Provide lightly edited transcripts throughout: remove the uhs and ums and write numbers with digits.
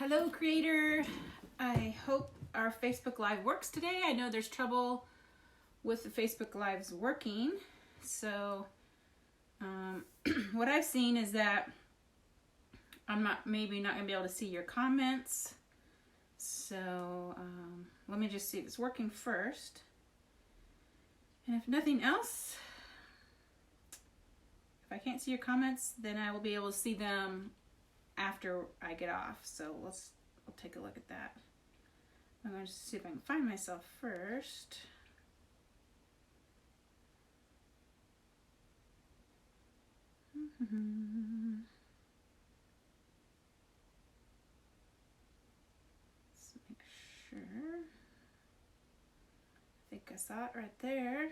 Hello creator, I hope our Facebook Live works today. I know there's trouble with the Facebook Lives working, so what I've seen is that I'm maybe not going to be able to see your comments, so let me just see if it's working first, and if nothing else, if I can't see your comments, then I will be able to see them after I get off. So we'll take a look at that. I'm going to see if I can find myself first. Let's make sure. I think I saw it right there.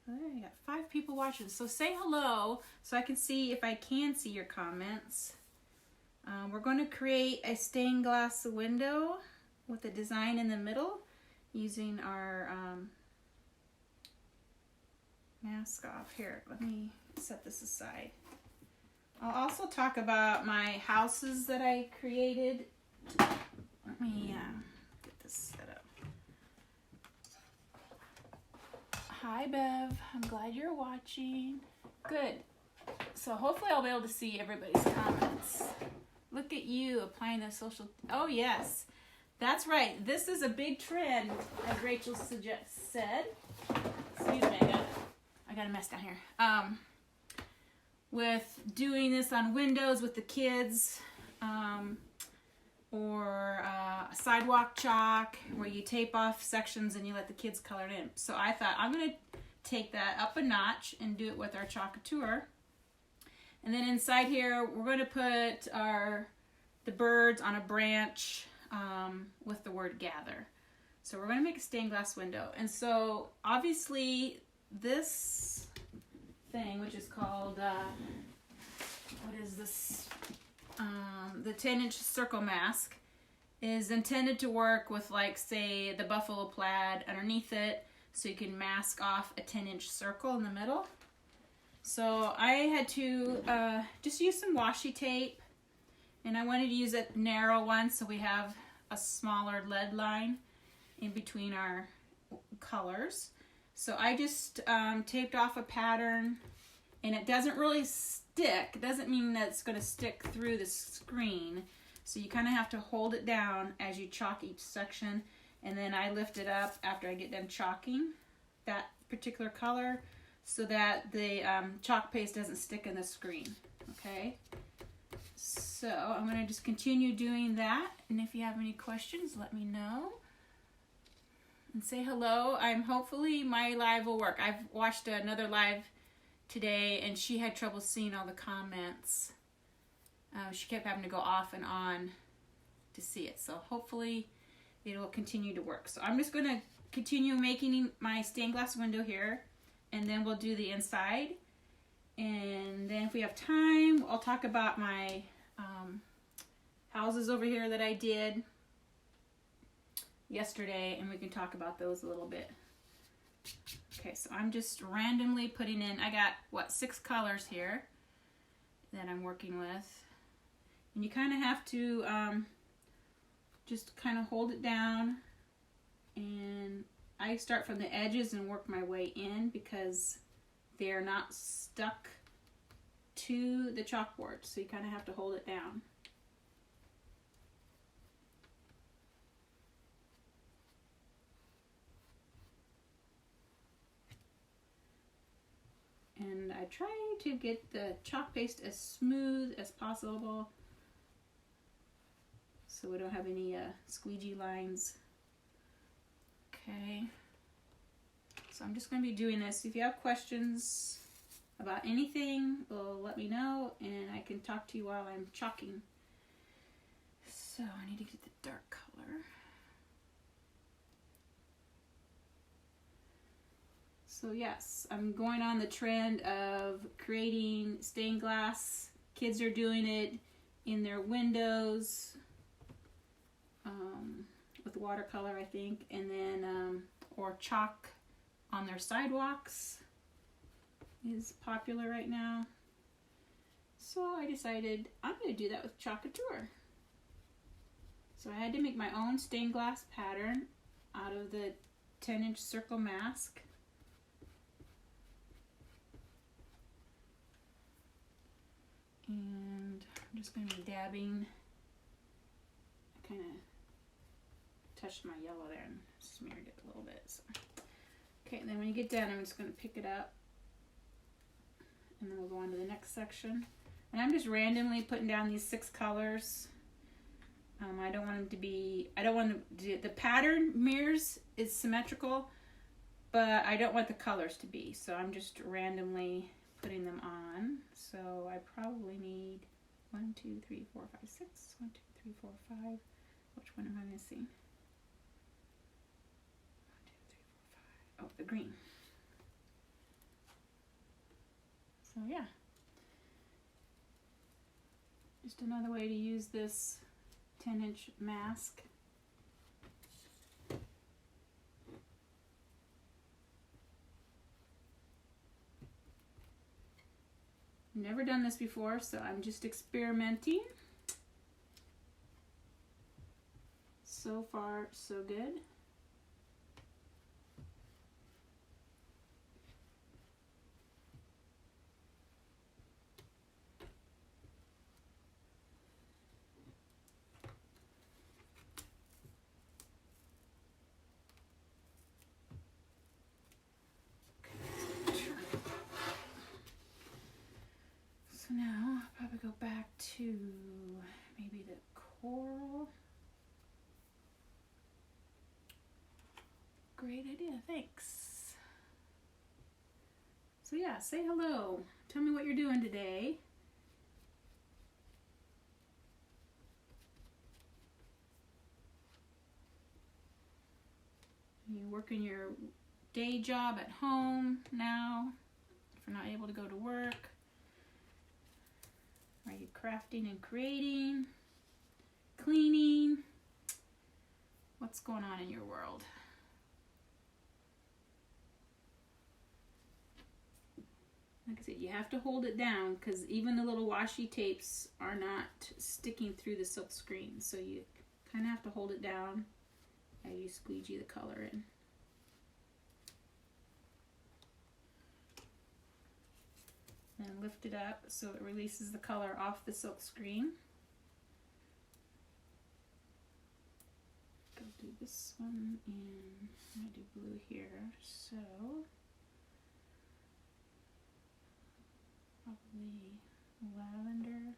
There, you got 5 people watching. So say hello so I can see if I can see your comments. We're going to create a stained glass window with a design in the middle using our mask off. Here, let me set this aside. I'll also talk about my houses that I created. Let me get this set up. Hi Bev, I'm glad you're watching. Good. So hopefully I'll be able to see everybody's comments. Look at you applying the social. Oh yes, that's right. This is a big trend, as Rachel said. Excuse me, I got a mess down here. With doing this on windows with the kids, or sidewalk chalk, where you tape off sections and you let the kids color it in. So I thought I'm going to take that up a notch and do it with our Couture. And then inside here, we're going to put the birds on a branch with the word gather. So we're going to make a stained glass window. And so obviously this thing, which is called, what is this? The 10-inch circle mask, is intended to work with, like, say, the buffalo plaid underneath it, so you can mask off a 10-inch circle in the middle. So I had to just use some washi tape, and I wanted to use a narrow one so we have a smaller lead line in between our colors. So I just taped off a pattern, and it doesn't really stick. It doesn't mean that it's going to stick through the screen. So you kind of have to hold it down as you chalk each section, and then I lift it up after I get done chalking that particular color so that the chalk paste doesn't stick in the screen. Okay, so I'm going to just continue doing that, and if you have any questions, let me know. And say hello. Hopefully my live will work. I've watched another live today, and she had trouble seeing all the comments. She kept having to go off and on to see it. So hopefully it will continue to work. So I'm just going to continue making my stained glass window here, and then we'll do the inside. And then if we have time, I'll talk about my houses over here that I did yesterday, and we can talk about those a little bit. Okay, so I'm just randomly putting in, I got, 6 colors here that I'm working with. And you kind of have to just kind of hold it down. And I start from the edges and work my way in because they're not stuck to the chalkboard. So you kind of have to hold it down. And I try to get the chalk paste as smooth as possible so we don't have any squeegee lines. Okay, so I'm just going to be doing this. If you have questions about anything, well, let me know, and I can talk to you while I'm chalking. So I need to get the dark color. So yes, I'm going on the trend of creating stained glass. Kids are doing it in their windows with watercolor, I think, and then or chalk on their sidewalks is popular right now. So I decided I'm going to do that with Couture. So I had to make my own stained glass pattern out of the 10-inch circle mask. And I'm just going to be dabbing. I kind of touched my yellow there and smeared it a little bit. So. Okay, and then when you get done, I'm just going to pick it up. And then we'll go on to the next section. And I'm just randomly putting down these 6 colors. I don't want them to be, the pattern mirrors is symmetrical, but I don't want the colors to be. So I'm just randomly putting them on. So I probably need 1, 2, 3, 4, 5, 6. 1, 2, 3, 4, 5. Which one am I missing? 1, 2, 3, 4, 5. Oh, the green. So yeah. Just another way to use this 10-inch mask. Never done this before, so I'm just experimenting. So far, so good. So now I'll probably go back to maybe the coral. Great idea, thanks. So yeah, say hello. Tell me what you're doing today. You working your day job at home now if you're not able to go to work? Are you crafting and creating? Cleaning? What's going on in your world? Like I said, you have to hold it down because even the little washi tapes are not sticking through the silk screen. So you kind of have to hold it down as you squeegee the color in. And lift it up so it releases the color off the silk screen. Go do this one, and I'm going to do blue here. So probably lavender.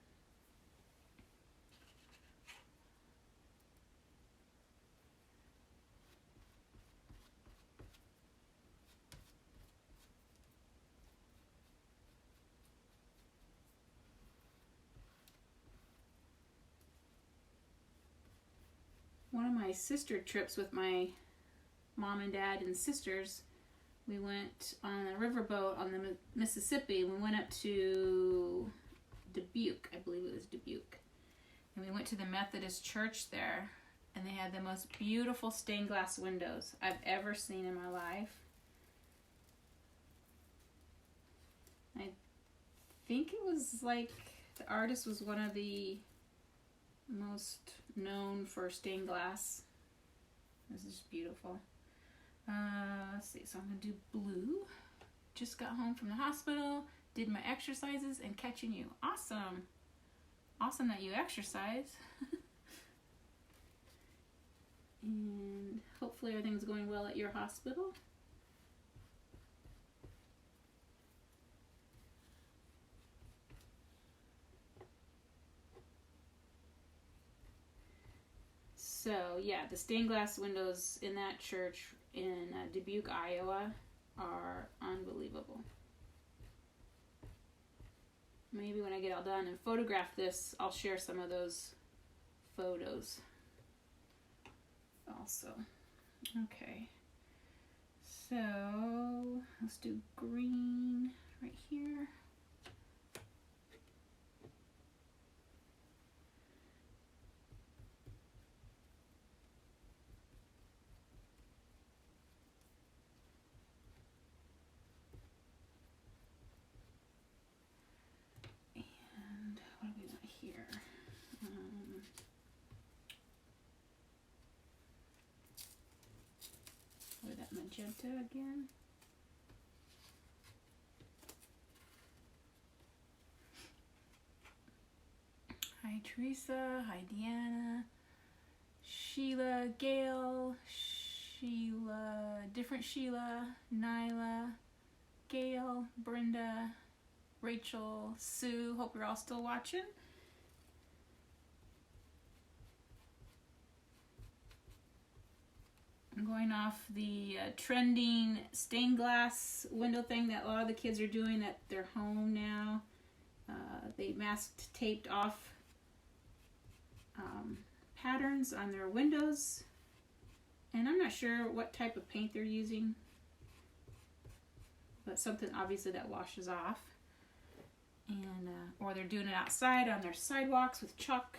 One of my sister trips with my mom and dad and sisters, we went on a riverboat on the Mississippi. We went up to Dubuque, I believe it was Dubuque. And we went to the Methodist church there, and they had the most beautiful stained glass windows I've ever seen in my life. I think it was like the artist was one of the most known for stained glass. This is beautiful. Let's see, so I'm going to do blue. Just got home from the hospital, did my exercises, and catching you. Awesome. Awesome that you exercise. And hopefully everything's going well at your hospital. So yeah, the stained glass windows in that church in Dubuque, Iowa are unbelievable. Maybe when I get all done and photograph this, I'll share some of those photos also. Okay, so let's do green right here. And what do we want here? magenta again. Hi Teresa, hi Deanna, Sheila, Gail, Sheila, different Sheila, Nyla, Gail, Brenda, Rachel, Sue. Hope you're all still watching. I'm going off the trending stained glass window thing that a lot of the kids are doing at their home now. They masked taped off patterns on their windows, and I'm not sure what type of paint they're using, but something obviously that washes off. And or they're doing it outside on their sidewalks with chalk,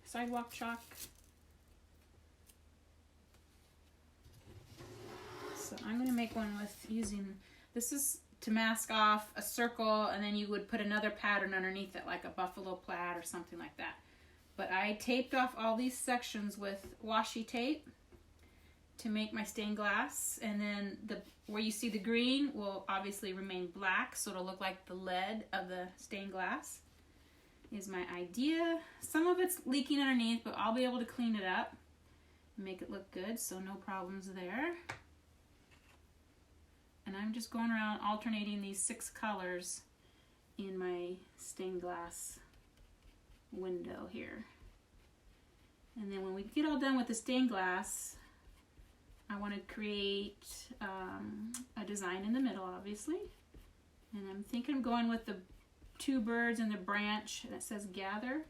sidewalk chalk. So I'm going to make one with using, this is to mask off a circle, and then you would put another pattern underneath it, like a buffalo plaid or something like that. But I taped off all these sections with washi tape to make my stained glass, and then where you see the green will obviously remain black, so it'll look like the lead of the stained glass is my idea. Some of it's leaking underneath, but I'll be able to clean it up and make it look good, so no problems there. And I'm just going around alternating these 6 colors in my stained glass window here. And then when we get all done with the stained glass, I want to create a design in the middle, obviously. And I'm thinking of going with the 2 birds and the branch that says gather.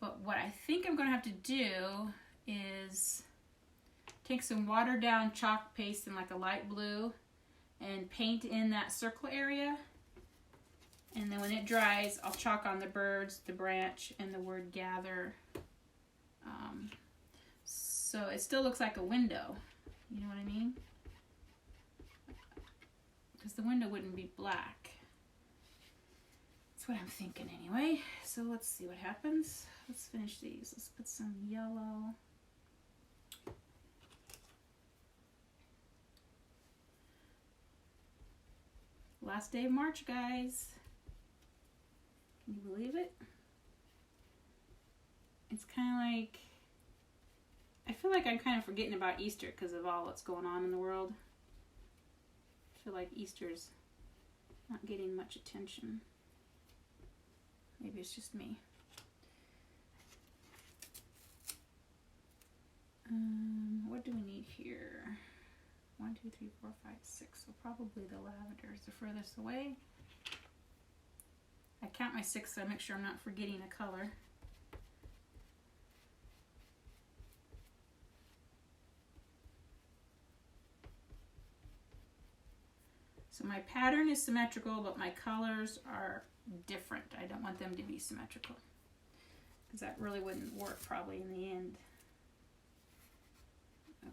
But what I think I'm going to have to do is take some watered down chalk paste in like a light blue and paint in that circle area. And then when it dries, I'll chalk on the birds, the branch, and the word gather. So it still looks like a window. You know what I mean? Because the window wouldn't be black. That's what I'm thinking anyway. So let's see what happens. Let's finish these. Let's put some yellow. Last day of March, guys. Can you believe it? It's kind of like, I feel like I'm kind of forgetting about Easter because of all that's going on in the world. I feel like Easter's not getting much attention. Maybe it's just me. What do we need here? 1, 2, 3, 4, 5, 6. So probably the lavender is the furthest away. I count my 6 so I make sure I'm not forgetting a color. So my pattern is symmetrical, but my colors are different. I don't want them to be symmetrical because that really wouldn't work probably in the end.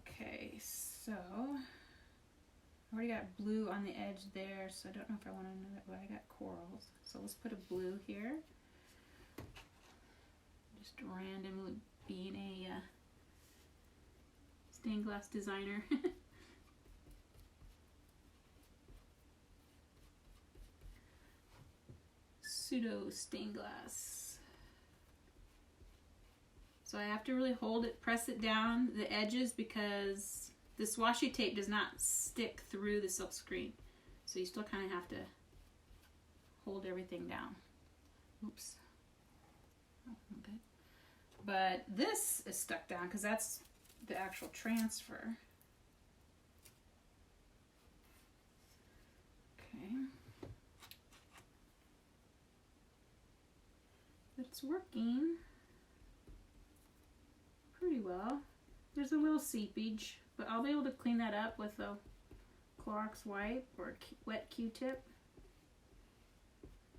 Okay, so I already got blue on the edge there, so I don't know if I want to know that, but I got corals. So let's put a blue here. Just randomly being a stained glass designer. Pseudo stained glass. So I have to really hold it, press it down the edges because this washi tape does not stick through the silk screen. So you still kind of have to hold everything down. Oops. Oh, okay. But this is stuck down because that's the actual transfer. Okay. But it's working pretty well. There's a little seepage, but I'll be able to clean that up with a Clorox wipe or a wet Q-tip.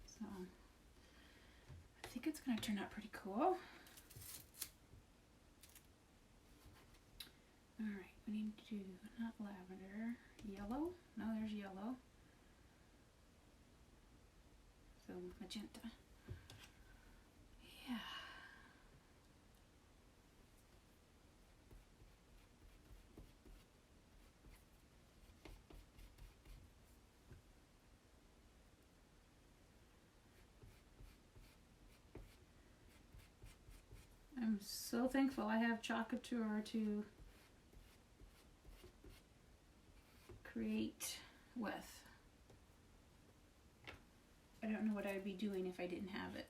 So I think it's going to turn out pretty cool. Alright, we need to do, not lavender, yellow. No, there's yellow. So magenta. Yeah. so thankful I have Couture to create with. I don't know what I'd be doing if I didn't have it.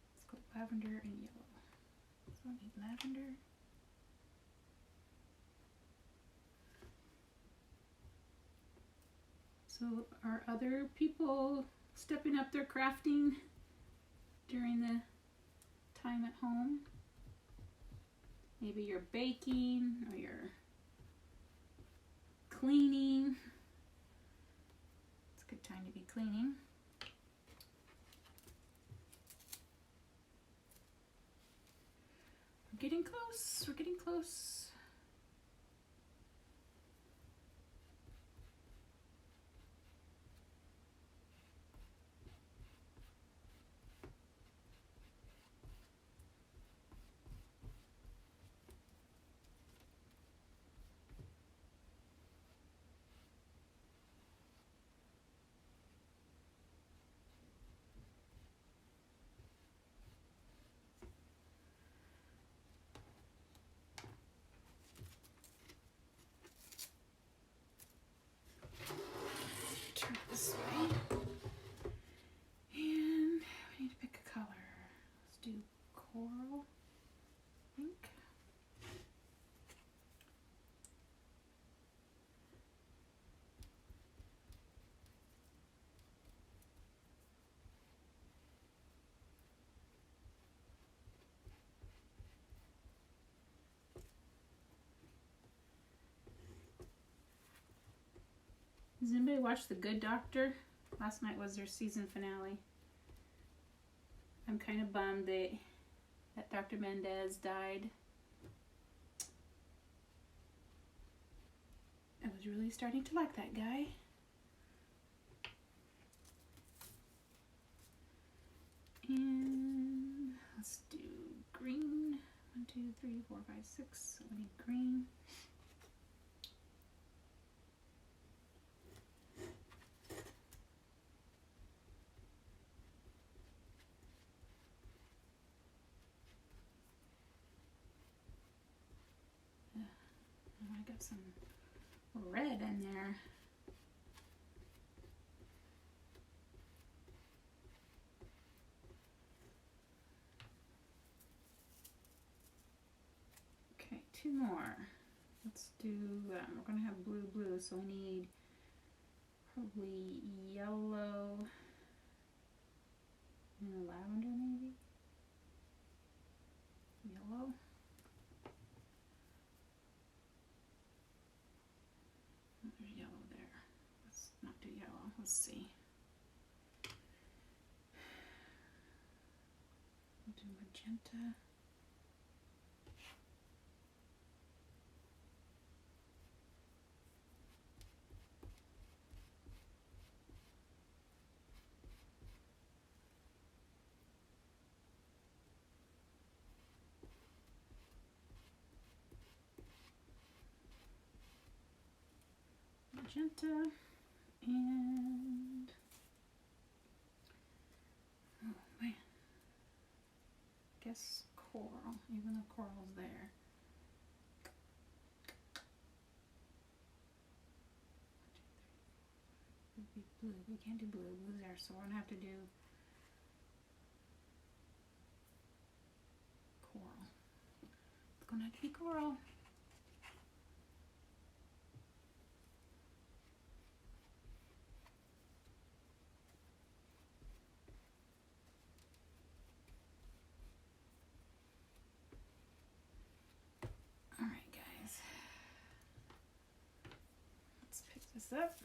Let's go lavender and yellow. So I need lavender. So are other people stepping up their crafting during the time at home? Maybe you're baking or you're cleaning. It's a good time to be cleaning. We're getting close. We're getting close. This way. And we need to pick a color. Let's do coral, I think. Does anybody watch The Good Doctor? Last night was their season finale. I'm kind of bummed that Dr. Mendez died. I was really starting to like that guy. And let's do green. 1, 2, 3, 4, 5, 6. We need green. I got some red in there. Okay, 2 more. Let's do, we're going to have blue, so we need probably yellow and lavender maybe? Yellow. There's yellow there. Let's not do yellow. Let's see. We'll do magenta. Magenta and oh man, guess coral, even though coral's there. Would be blue. We can't do blue. Blue's there, so we're gonna have to do coral. It's gonna have to be coral. This up.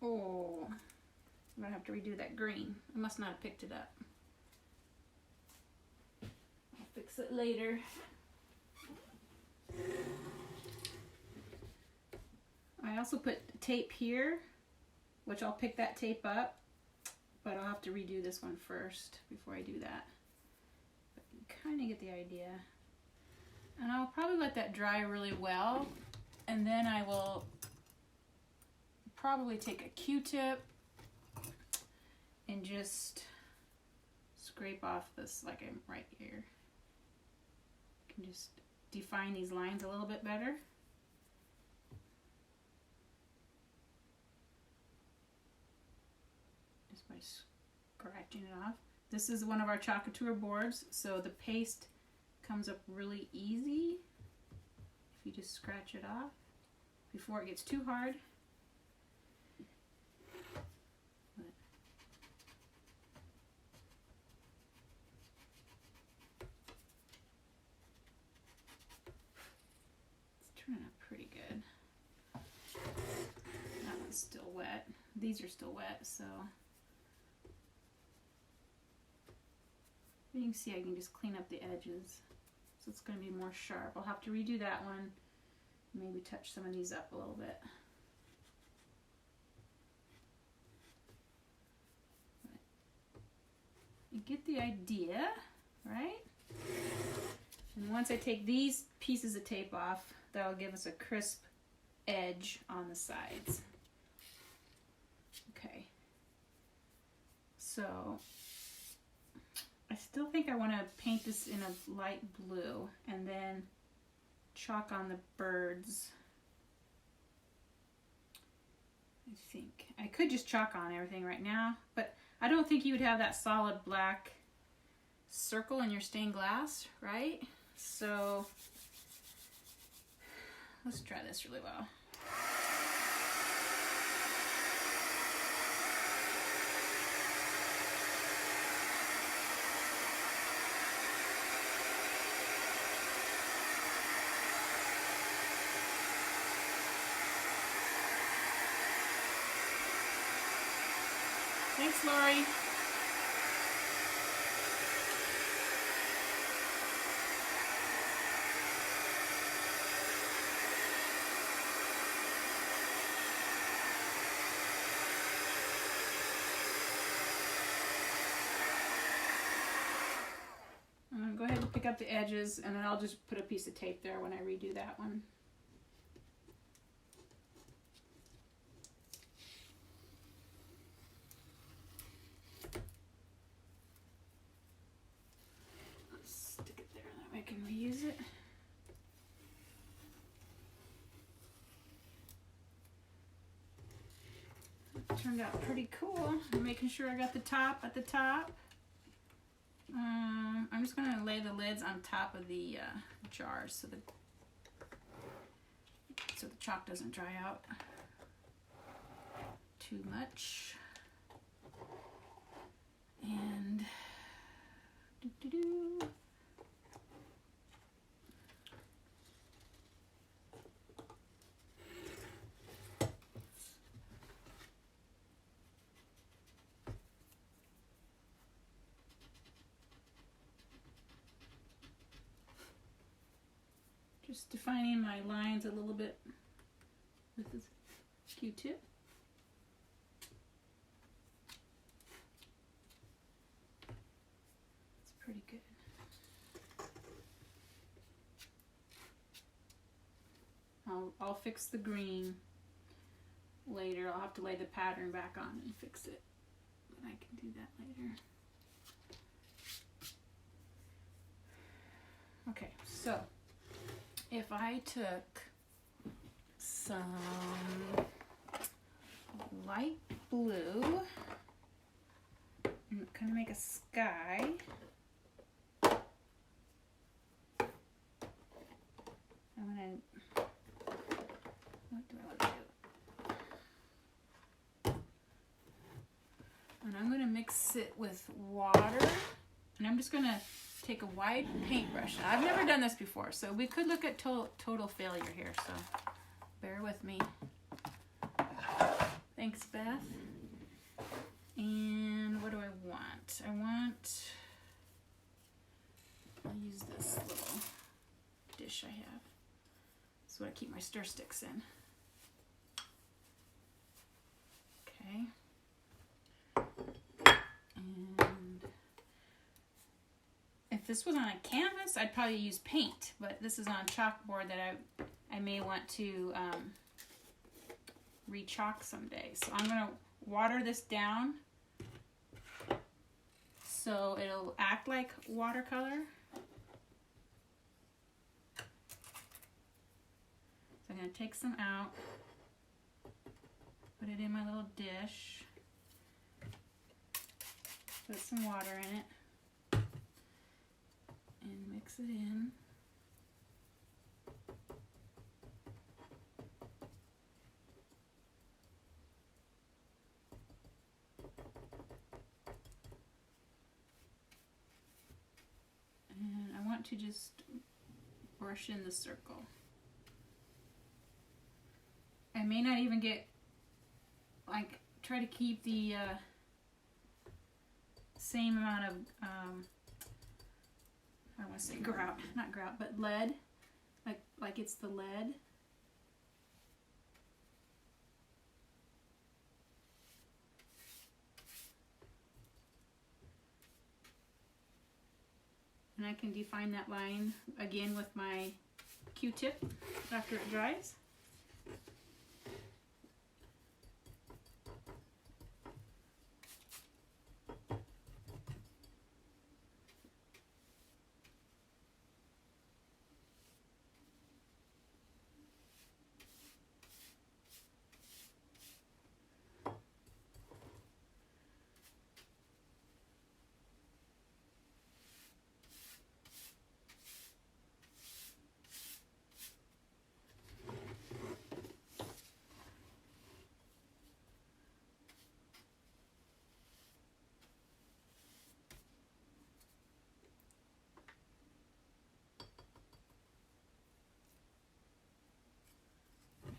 Oh, I'm gonna have to redo that green. I must not have picked it up. I'll fix it later. I also put tape here, which I'll pick that tape up, but I'll have to redo this one first before I do that. But you kind of get the idea. And I'll probably let that dry really well, and then I will probably take a Q-tip and just scrape off this, like I'm right here. I can just define these lines a little bit better. Just by scratching it off. This is one of our Couture boards, so the paste comes up really easy if you just scratch it off before it gets too hard. It's turning out pretty good. That one's still wet. These are still wet, so you can see I can just clean up the edges. So it's going to be more sharp. I'll have to redo that one. Maybe touch some of these up a little bit. But you get the idea, right? And once I take these pieces of tape off, that'll give us a crisp edge on the sides. Okay. So I still think I want to paint this in a light blue and then chalk on the birds. I think I could just chalk on everything right now, but I don't think you would have that solid black circle in your stained glass, right? So let's try this really well. Thanks, Lori. I'm going to go ahead and pick up the edges, and then I'll just put a piece of tape there when I redo that one. Can reuse it. It turned out pretty cool. I'm making sure I got the top at the top. I'm just going to lay the lids on top of the jars so the chalk doesn't dry out too much. And just defining my lines a little bit with this Q-tip. It's pretty good. I'll fix the green later. I'll have to lay the pattern back on and fix it. But I can do that later. Okay, so if I took some light blue and kind of make a sky, what do I want to do? And I'm going to mix it with water, and I'm just going to take a wide paintbrush. I've never done this before, so we could look at total failure here, so bear with me. Thanks, Beth. And what do I want? I'll use this little dish I have. That's what I keep my stir sticks in. Okay. If this was on a canvas, I'd probably use paint, but this is on chalkboard that I may want to re-chalk someday. So I'm going to water this down so it'll act like watercolor. So I'm going to take some out, put it in my little dish, put some water in it, and mix it in. And I want to just brush in the circle. I may not even get, like, try to keep the same amount of, I want to say grout, not grout, but lead, like it's the lead. And I can define that line again with my Q-tip after it dries.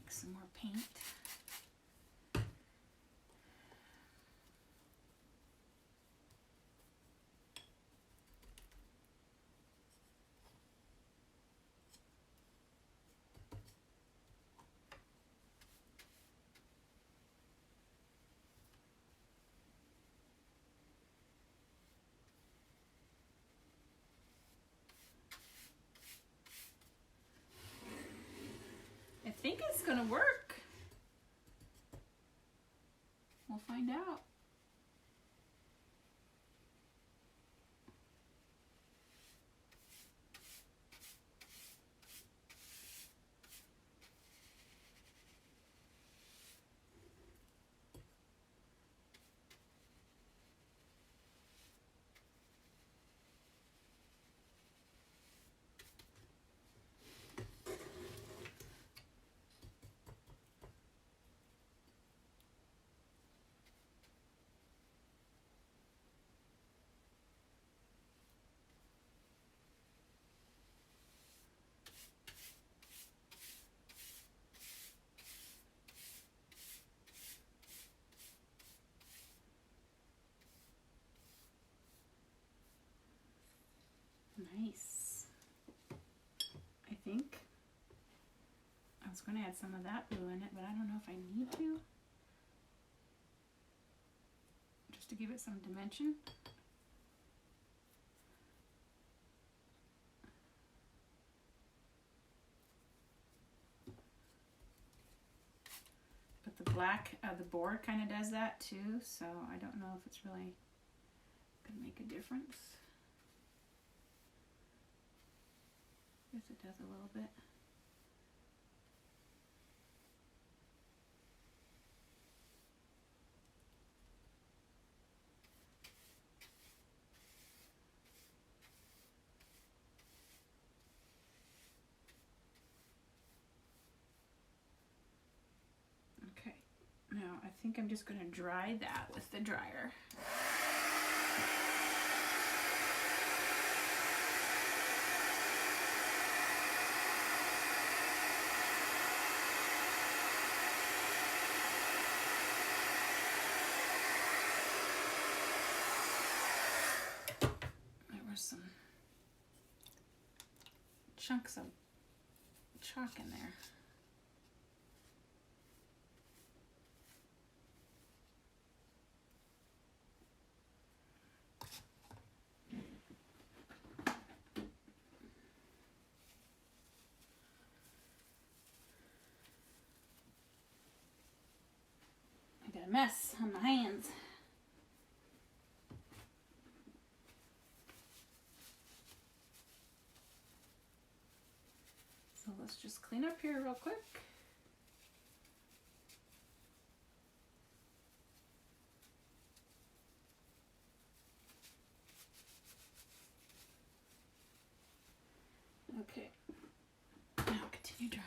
Some more paint. I think it's gonna work. We'll find out. Nice. I think I was going to add some of that blue in it, but I don't know if I need to. Just to give it some dimension. But the black of the board kind of does that too, so I don't know if it's really going to make a difference. I guess it does a little bit. Okay, now I think I'm just going to dry that with the dryer. Some chunks of chalk in there. a mess on my hands. So let's just clean up here real quick. Okay, now continue drying.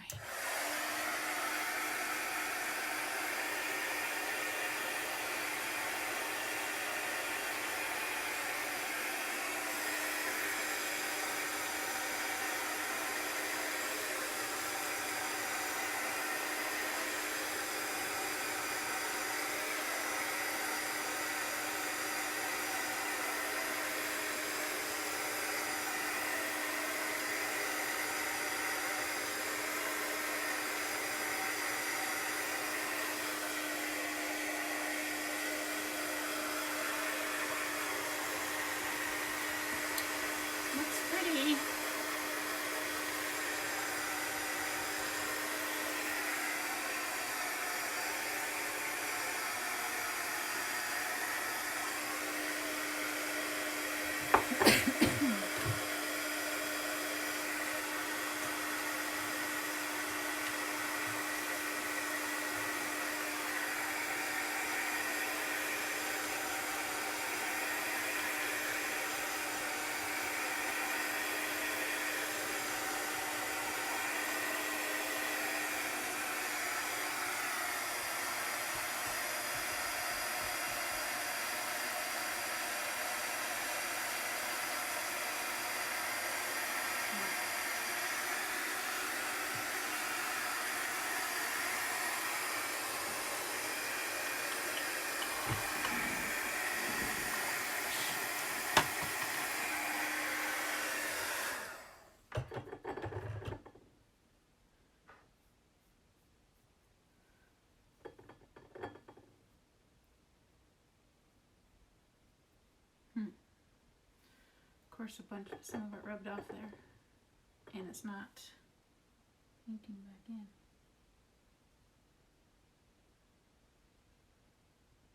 Looks pretty. Of course, some of it rubbed off there, and it's not painting back in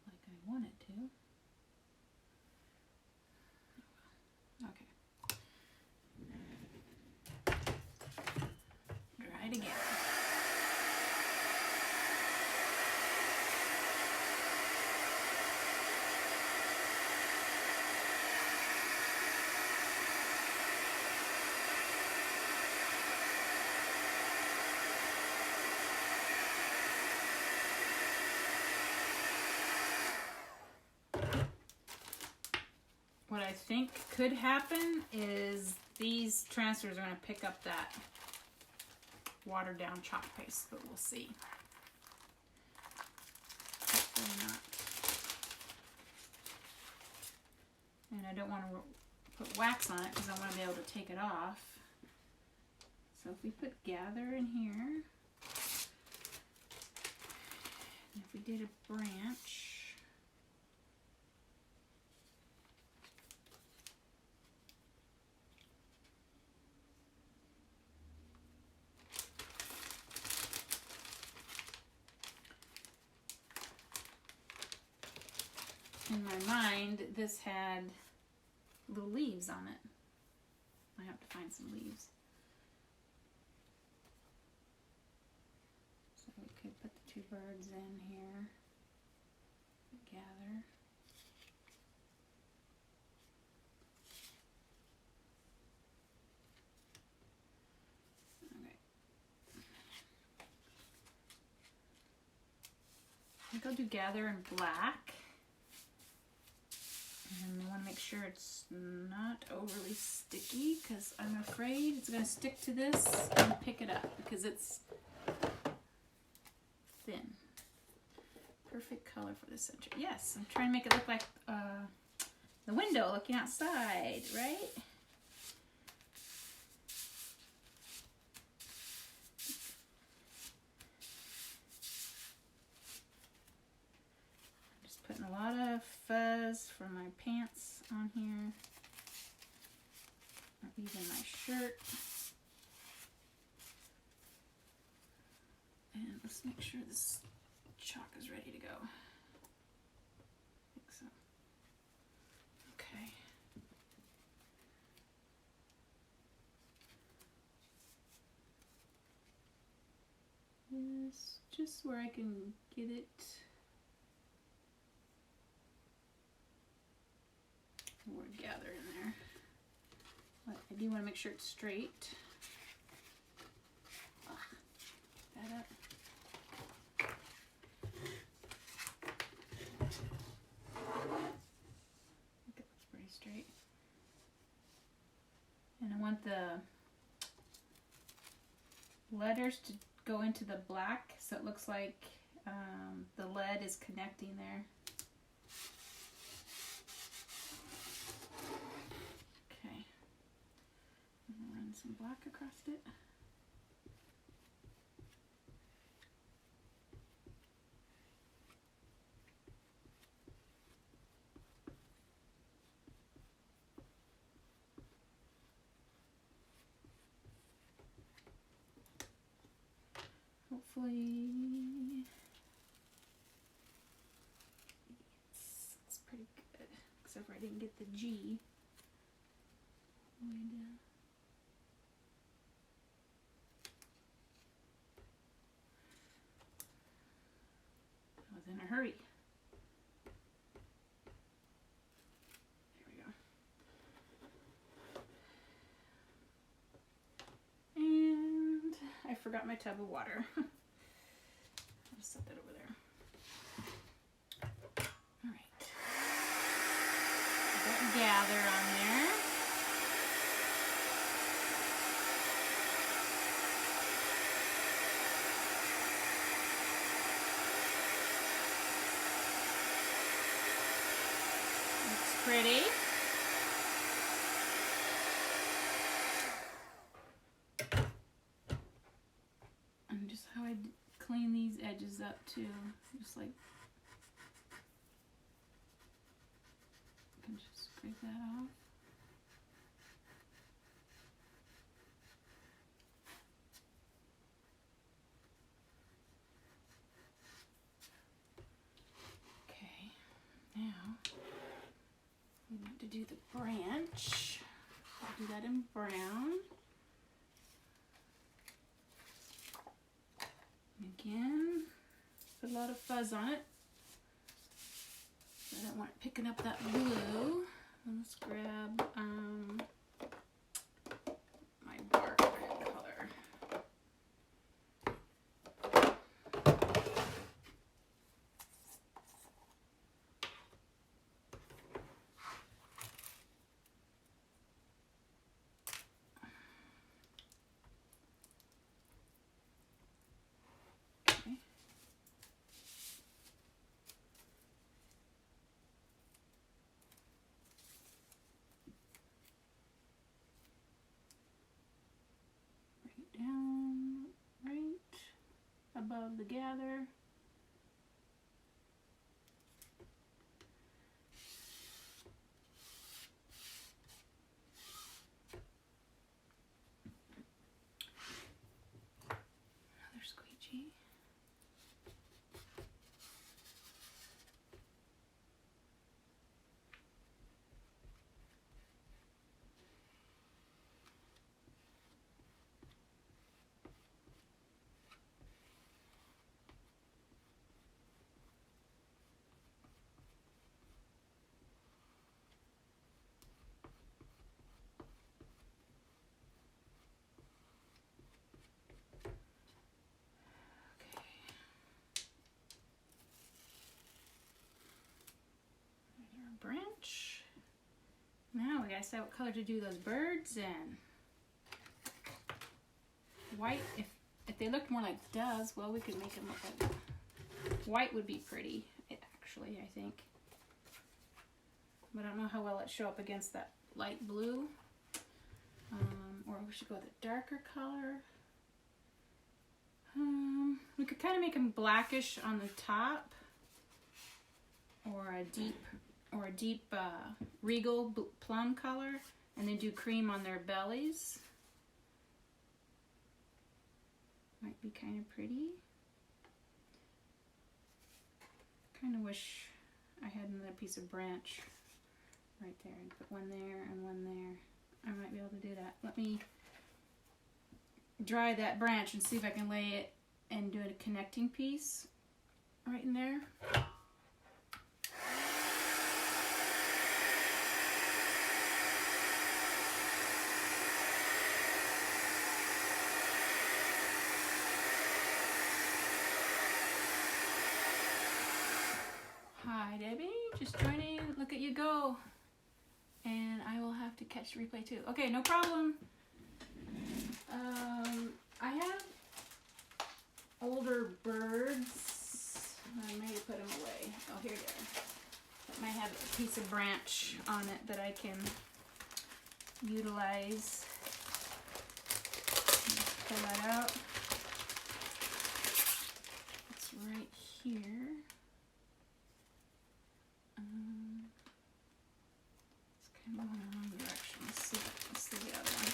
like I want it to. Okay. Dry it again. What I think could happen is these transfers are going to pick up that watered down chalk paste, but we'll see. Hopefully not. And I don't want to put wax on it because I want to be able to take it off. So if we put gather in here, and if we did a branch, in my mind, this had little leaves on it. I have to find some leaves. So we could put the two birds in here. Gather. Okay. I think I'll do gather in black. And I want to make sure it's not overly sticky because I'm afraid it's going to stick to this and pick it up because it's thin. Perfect color for the center. Yes, I'm trying to make it look like the window looking outside, right? Putting a lot of fuzz from my pants on here, or even my shirt. And let's make sure this chalk is ready to go. just where I can get it. More gather in there. But I do want to make sure it's straight. That up. I think it looks pretty straight. And I want the letters to go into the black so it looks like the lead is connecting there. Okay. I'm gonna run some black across it. Hopefully, it's pretty good, except for I didn't get the G way down. I was in a hurry. There we go. And I forgot my tub of water. I'll set that over there. All right. Got gather on there. Looks pretty. And just how I clean these edges up too, just like, I can just scrape that off. Okay, now we want to do the branch. I'll do that in brown. Again, put a lot of fuzz on it. I don't want it picking up that blue. Let's grab my dark color. Okay. Down right above the gather. Another squeegee. Branch. Now we gotta decide what color to do those birds in. White, if they looked more like doves, well, we could make them look like white would be pretty, actually, I think. But I don't know how well it show up against that light blue. Or we should go with a darker color. We could kind of make them blackish on the top, or a deep regal plum color, and then do cream on their bellies. Might be kind of pretty. Kind of wish I had another piece of branch right there, and put one there and one there. I might be able to do that. Let me dry that branch and see if I can lay it and do a connecting piece right in there. Hi Debbie, just joining. Look at you go. And I will have to catch the replay too. Okay, no problem. I have older birds. I may put them away. Oh, here they are. That might have a piece of branch on it that I can utilize. Pull that out. It's right here. It's kind of going in the wrong direction. Let's see the other one.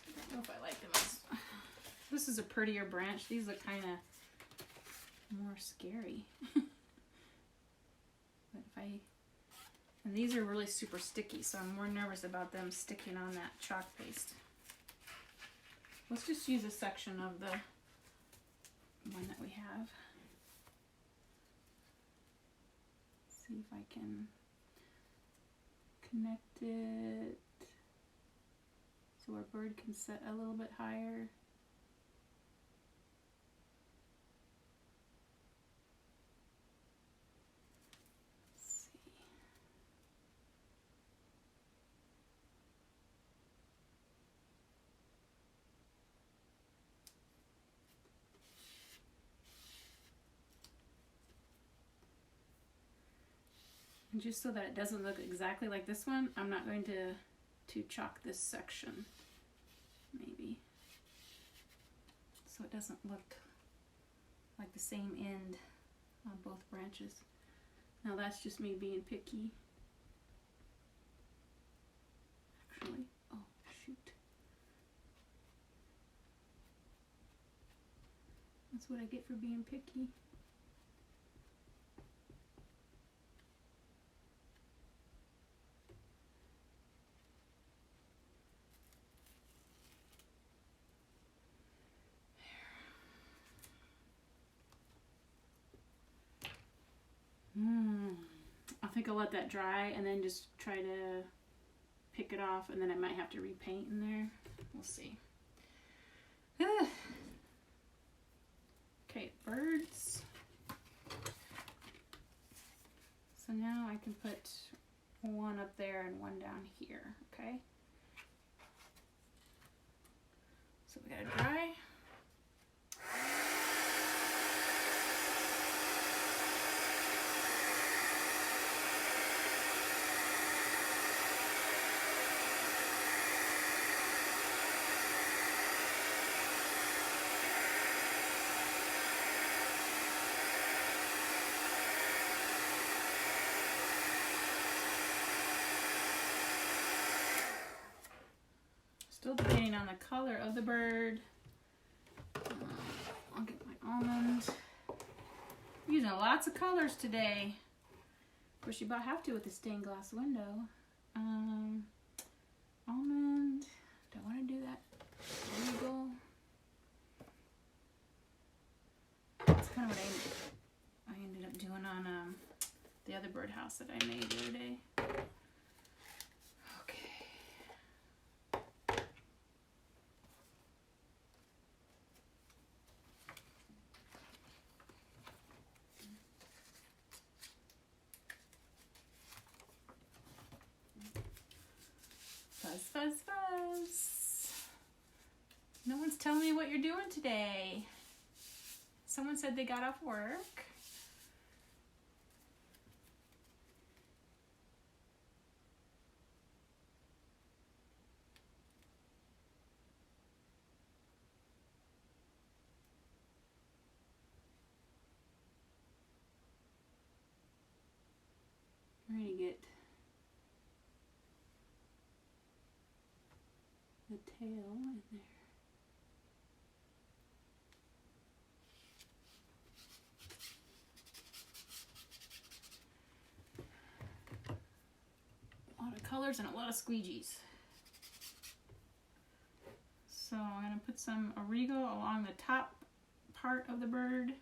I don't know if I like them. This is a prettier branch. These look kind of more scary. But and these are really super sticky, so I'm more nervous about them sticking on that chalk paste. Let's just use a section of the one that we have. See if I can connect it so our bird can sit a little bit higher. And just so that it doesn't look exactly like this one, I'm not going to chalk this section, maybe. So it doesn't look like the same end on both branches. Now that's just me being picky. Actually, oh shoot. That's what I get for being picky. I think I'll let that dry and then just try to pick it off, and then I might have to repaint in there. We'll see. Okay, birds. So now I can put one up there and one down here, okay? So we gotta dry. Still debating on the color of the bird. I'll get my almond. I'm using lots of colors today. Of course, you about have to with the stained glass window. Almond. Don't want to do that. Regal. That's kind of what I ended up doing on the other birdhouse that I made the other day. Fuzz, fuzz, fuzz. No one's telling me what you're doing today. Someone said they got off work. I'm going to get the tail in there. A lot colors and a lot of squeegees. So I'm going to put some origo along the top part of the bird.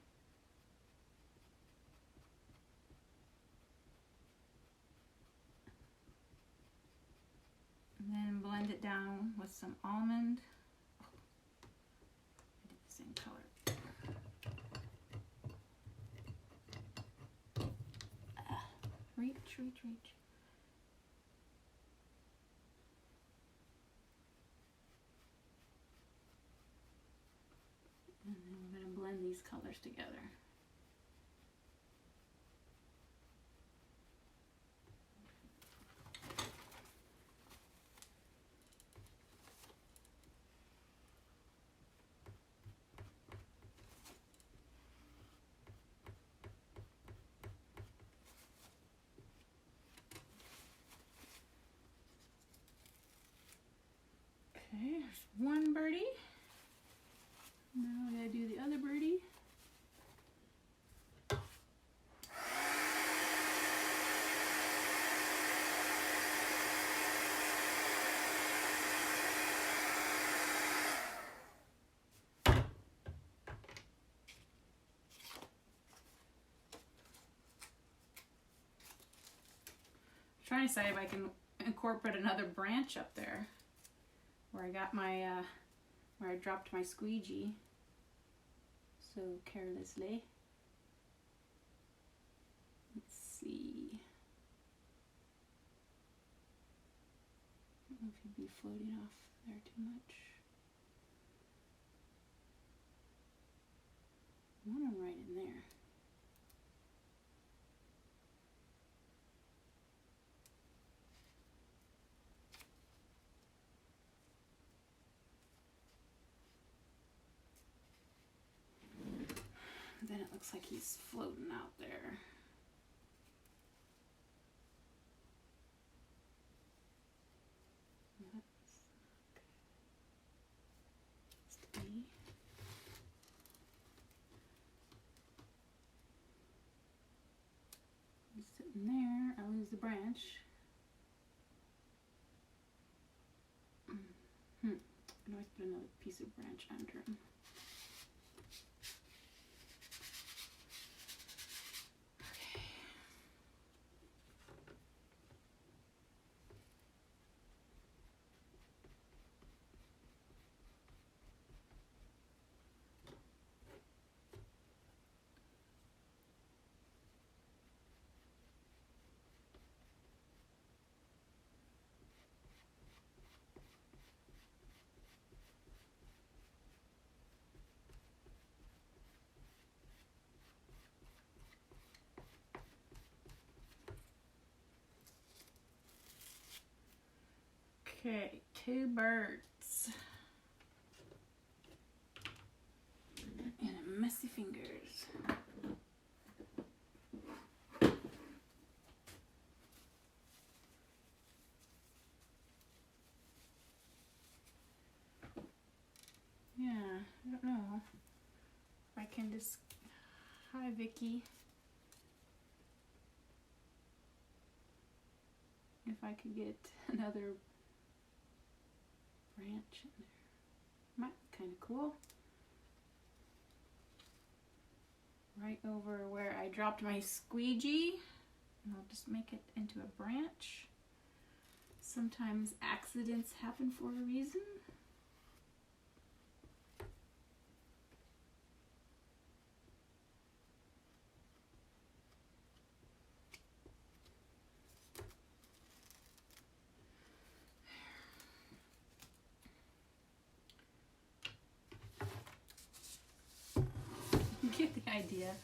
And then blend it down with some almond. Oh, I did the same color. Reach, reach, reach. And then we're going to blend these colors together. Okay, there's one birdie. Now we gotta do the other birdie. Trying to decide if I can incorporate another branch up there where I got my where I dropped my squeegee so carelessly. Let's see. I don't know if he'd be floating off there too much. I want him right in there. Then it looks like he's floating out there. He's sitting there. I lose the branch. I can always put another piece of branch under him. Okay, 2 birds. And messy fingers. Yeah, I don't know if I can just... Hi, Vicky. If I could get another branch in there. Might be kind of cool. Right over where I dropped my squeegee. And I'll just make it into a branch. Sometimes accidents happen for a reason. Get the idea.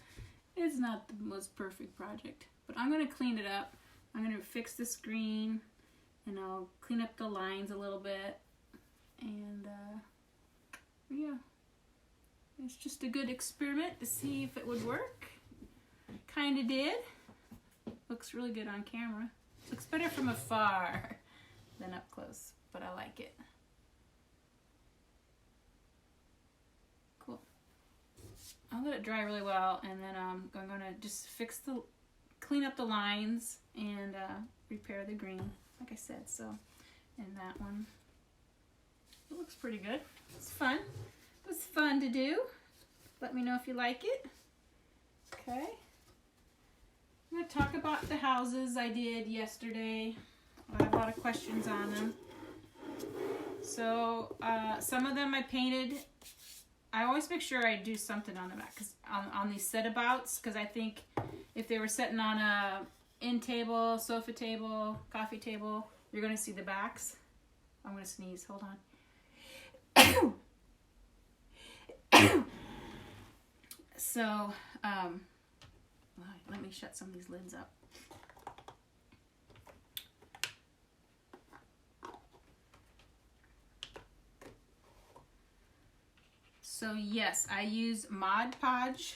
It's not the most perfect project, but I'm going to clean it up. I'm going to fix the screen and I'll clean up the lines a little bit, and yeah, it's just a good experiment to see if it would work. Kind of did. Looks really good on camera. Looks better from afar than up close, but I like it. I'll let it dry really well, and then I'm going to just clean up the lines and repair the green. like I said. So, and that one, it looks pretty good. It's fun. It was fun to do. Let me know if you like it. Okay. I'm going to talk about the houses I did yesterday. I have a lot of questions on them. So, some of them I painted. I always make sure I do something on the back, cause on these set abouts, because I think if they were sitting on a end table, sofa table, coffee table, you're going to see the backs. I'm going to sneeze. Hold on. So, let me shut some of these lids up. So yes, I use Mod Podge.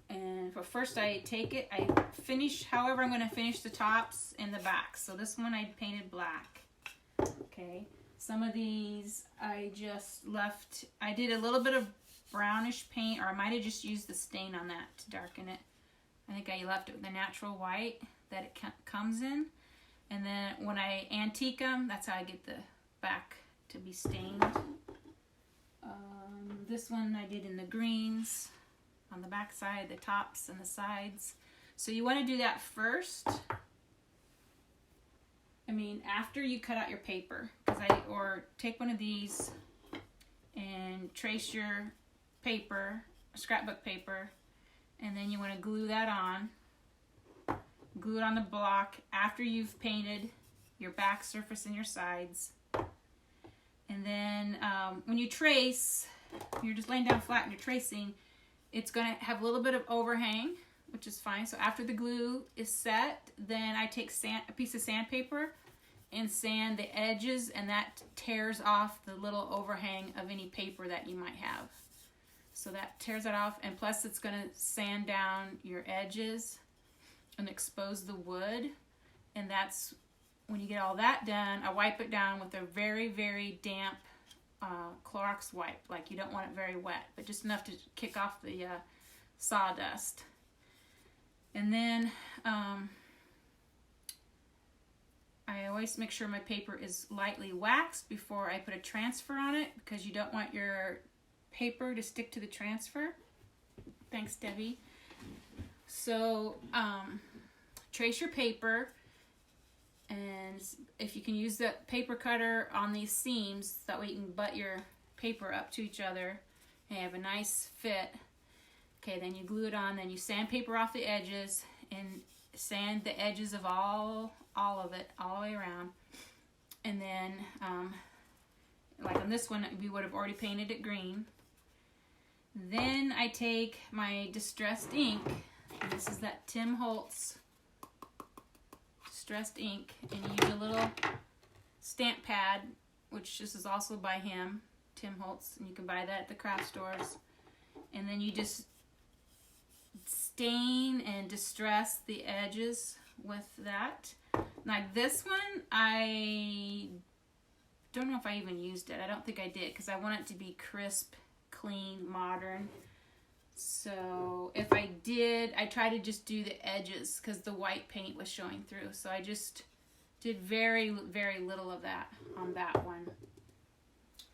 And for first I take it, I finish however I'm going to finish the tops and the backs. So this one I painted black. Okay. Some of these I just left, I did a little bit of brownish paint, or I might have just used the stain on that to darken it. I think I left it with the natural white that it comes in. And then when I antique them, that's how I get the back to be stained. This one I did in the greens on the back side, the tops and the sides. So you want to do that first. I mean, after you cut out your paper, or take one of these and trace your paper, scrapbook paper, and then you want to glue that on. Glue it on the block after you've painted your back surface and your sides. And then when you trace, you're just laying down flat and you're tracing, it's going to have a little bit of overhang, which is fine. So after the glue is set, then I take a piece of sandpaper and sand the edges, and that tears off the little overhang of any paper that you might have. So that tears it off, and plus it's going to sand down your edges and expose the wood. And that's when you get all that done, I wipe it down with a very, very damp Clorox wipe. Like, you don't want it very wet, but just enough to kick off the sawdust. And then I always make sure my paper is lightly waxed before I put a transfer on it, because you don't want your paper to stick to the transfer. Thanks, Debbie. So trace your paper, and if you can use the paper cutter on these seams, that way you can butt your paper up to each other and have a nice fit. Okay, then you glue it on, then you sandpaper off the edges and sand the edges of all of it all the way around. And then like on this one, we would have already painted it green. Then I take my distressed ink, and this is that Tim Holtz distressed ink, and you use a little stamp pad, which this is also by him, Tim Holtz, and you can buy that at the craft stores. And then you just stain and distress the edges with that. Like this one, I don't know if I even used it. I don't think I did, because I want it to be crisp, clean, modern. So if I did, I try to just do the edges, because the white paint was showing through. So I just did very, very little of that on that one.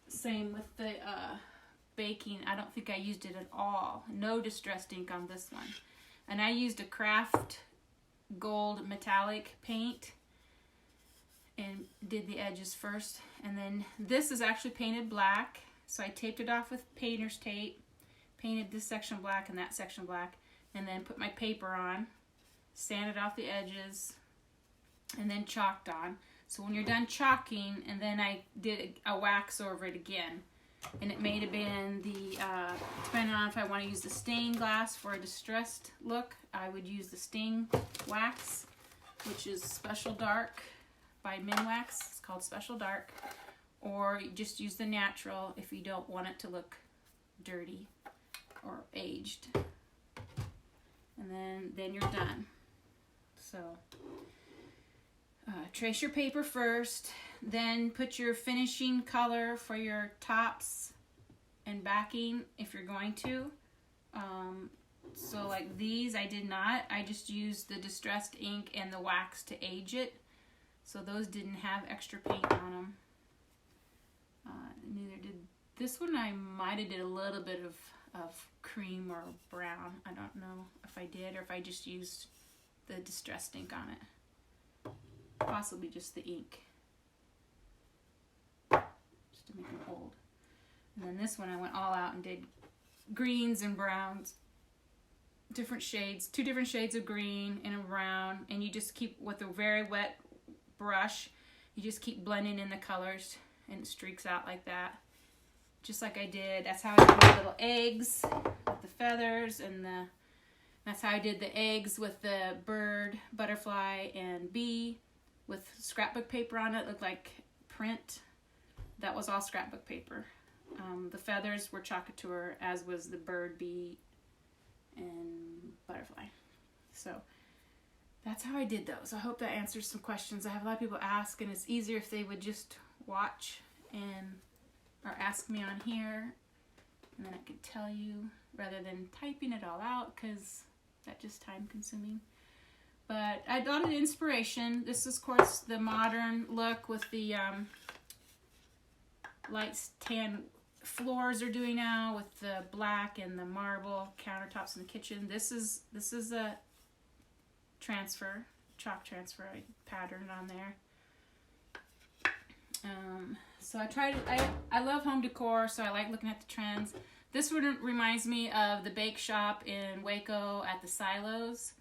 Same with the baking. I don't think I used it at all. No distressed ink on this one. And I used a craft gold metallic paint and did the edges first. And then this is actually painted black. So I taped it off with painter's tape. Painted this section black and that section black, and then put my paper on, sanded off the edges, and then chalked on. So when you're done chalking, and then I did a wax over it again, and it may have been the, depending on if I want to use the stained glass for a distressed look, I would use the stain wax, which is Special Dark by Minwax. It's called Special Dark. Or you just use the natural if you don't want it to look dirty or aged. And then you're done. So trace your paper first, then put your finishing color for your tops and backing if you're going to. So like these I did not. I just used the distressed ink and the wax to age it. So those didn't have extra paint on them. Neither did this one. I might have did a little bit of cream or brown. I don't know if I did or if I just used the distressed ink on it. Possibly just the ink. Just to make them hold. And then this one I went all out and did greens and browns. Different shades, 2 different shades of green and a brown. And you just keep, with a very wet brush, you just keep blending in the colors and it streaks out like that. Just like I did. That's how I did the little eggs with the feathers, and that's how I did the eggs with the bird, butterfly, and bee with scrapbook paper on it. Looked like print. That was all scrapbook paper. The feathers were chalk couture, as was the bird, bee, and butterfly. So that's how I did those. I hope that answers some questions. I have a lot of people ask, and it's easier if they would just watch or ask me on here, and then I could tell you rather than typing it all out, because that's just time consuming. But I thought of inspiration. This is, of course, the modern look with the light tan floors are doing now with the black and the marble countertops in the kitchen. This is a transfer, chalk transfer. I patterned on there. So I love home decor, so I like looking at the trends. This one reminds me of the bake shop in Waco at the silos.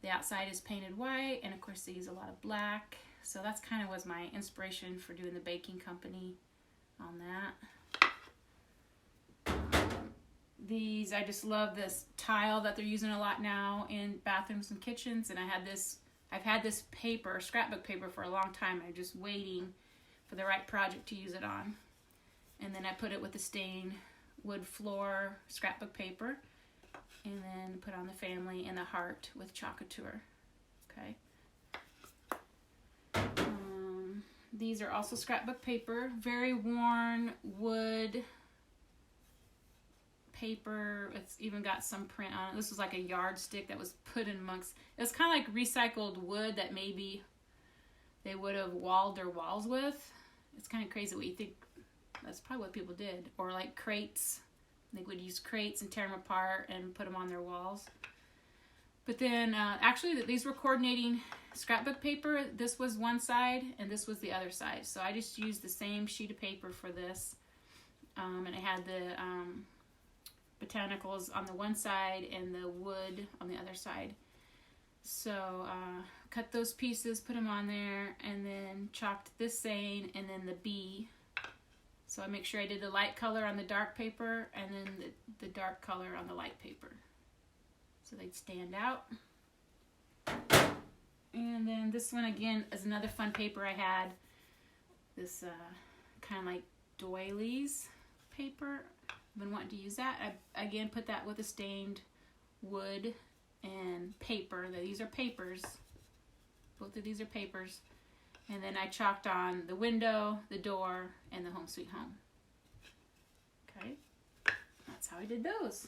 The outside is painted white, and of course they use a lot of black. So that's kind of was my inspiration for doing the baking company on that. These, I just love this tile that they're using a lot now in bathrooms and kitchens. And I've had this paper, scrapbook paper, for a long time. I'm just waiting for the right project to use it on. And then I put it with the stained wood floor scrapbook paper, and then put on the family and the heart with chalk couture. Okay. These are also scrapbook paper, very worn wood paper. It's even got some print on it. This was like a yardstick that was put in amongst. It was kind of like recycled wood that maybe they would have walled their walls with. It's kind of crazy what you think. That's probably what people did. Or like crates. They would use crates and tear them apart and put them on their walls. But then actually these were coordinating scrapbook paper. This was one side and this was the other side. So I just used the same sheet of paper for this. And it had the botanicals on the one side and the wood on the other side. So cut those pieces, put them on there, and then chalked this saying and then the bee. So I make sure I did the light color on the dark paper and then the dark color on the light paper, so they'd stand out. And then this one again is another fun paper I had. This kind of like doilies paper. I've been wanting to use that. I again put that with a stained wood and paper. These are papers. Both of these are papers. And then I chalked on the window, the door, and the home sweet home. Okay. That's how I did those.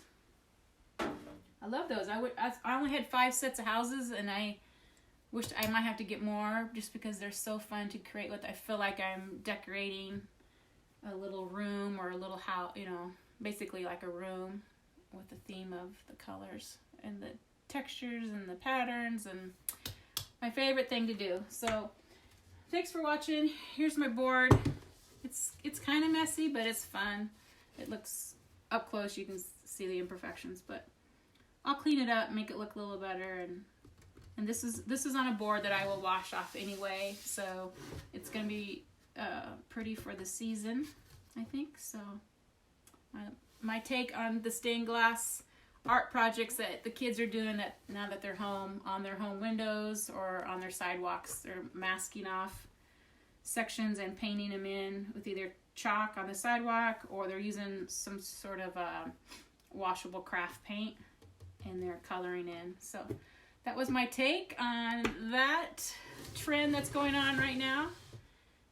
I love those. I only had 5 sets of houses, and I wished I might have to get more just because they're so fun to create with. I feel like I'm decorating a little room or a little house, you know, basically like a room with the theme of the colors and the textures and the patterns, and my favorite thing to do. So thanks for watching. Here's my board. It's kind of messy, but it's fun. It looks up close, you can see the imperfections, but I'll clean it up, make it look a little better. And this is on a board that I will wash off anyway, so it's gonna be pretty for the season, I think. So my take on the stained glass art projects that the kids are doing that now that they're home, on their home windows or on their sidewalks. They're masking off sections and painting them in with either chalk on the sidewalk, or they're using some sort of washable craft paint and they're coloring in. So that was my take on that trend that's going on right now,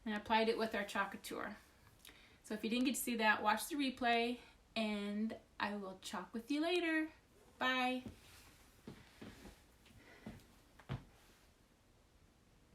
and I applied it with our chalk couture. So if you didn't get to see that, watch the replay, and I will chalk with you later. Bye.